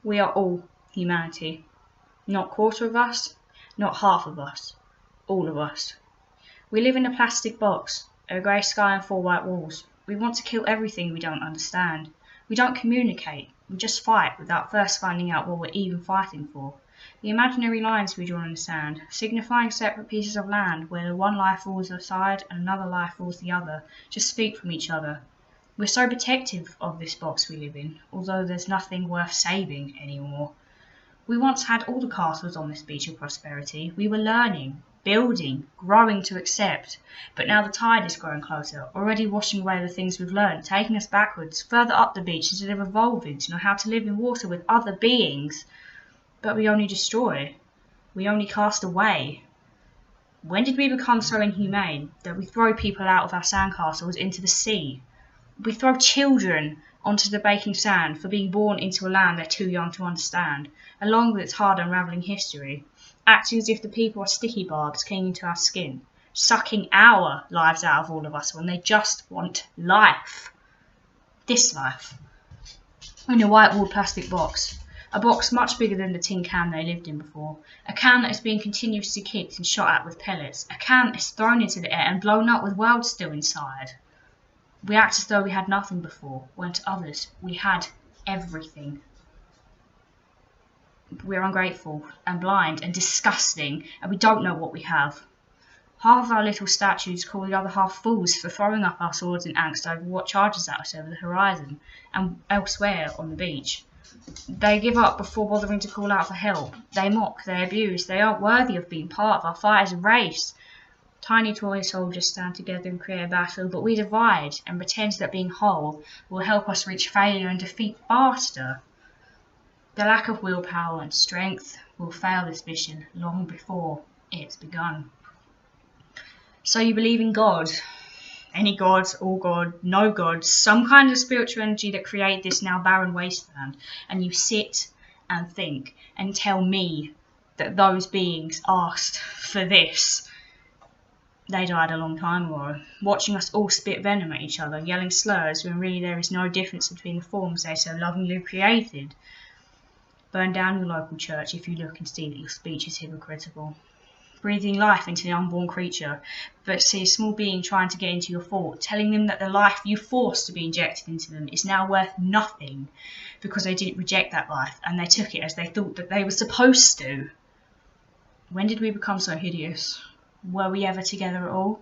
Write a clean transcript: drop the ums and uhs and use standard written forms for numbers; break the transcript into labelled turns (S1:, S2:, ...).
S1: We are all humanity. Not a quarter of us, not half of us, all of us. We live in a plastic box, a grey sky and 4 white walls. We want to kill everything we don't understand. We don't communicate, we just fight without first finding out what we're even fighting for. The imaginary lines we draw in the sand, signifying separate pieces of land where one life rules the side and another life rules the other, just speak from each other. We're so protective of this box we live in, although there's nothing worth saving anymore. We once had all the castles on this beach of prosperity. We were learning, building, growing to accept. But now the tide is growing closer, already washing away the things we've learned, taking us backwards, further up the beach instead of evolving to know how to live in water with other beings. But we only destroy. We only cast away. When did we become so inhumane that we throw people out of our sandcastles into the sea? We throw children onto the baking sand for being born into a land they're too young to understand, along with its hard unravelling history, acting as if the people are sticky barbs clinging to our skin, sucking our lives out of all of us when they just want life. This life. In a white-walled plastic box. A box much bigger than the tin can they lived in before. A can that is being continuously kicked and shot at with pellets. A can that is thrown into the air and blown up with worlds still inside. We act as though we had nothing before, when to others we had everything. We're ungrateful and blind and disgusting, and we don't know what we have. Half of our little statues call the other half fools for throwing up our swords in angst over what charges at us over the horizon and elsewhere on the beach. They give up before bothering to call out for help. They mock, they abuse, they aren't worthy of being part of our fight as a race. Tiny toy soldiers stand together and create a battle, but we divide and pretend that being whole will help us reach failure and defeat faster. The lack of willpower and strength will fail this mission long before it's begun. So you believe in God? Any God, all God, no God, some kind of spiritual energy that created this now barren wasteland, and you sit and think and tell me that those beings asked for this. They died a long time ago, watching us all spit venom at each other, yelling slurs when really there is no difference between the forms they so lovingly created. Burn down your local church if you look and see that your speech is hypocritical. Breathing life into the unborn creature, but see a small being trying to get into your thought, telling them that the life you forced to be injected into them is now worth nothing because they didn't reject that life and they took it as they thought that they were supposed to. When did we become so hideous? Were we ever together at all?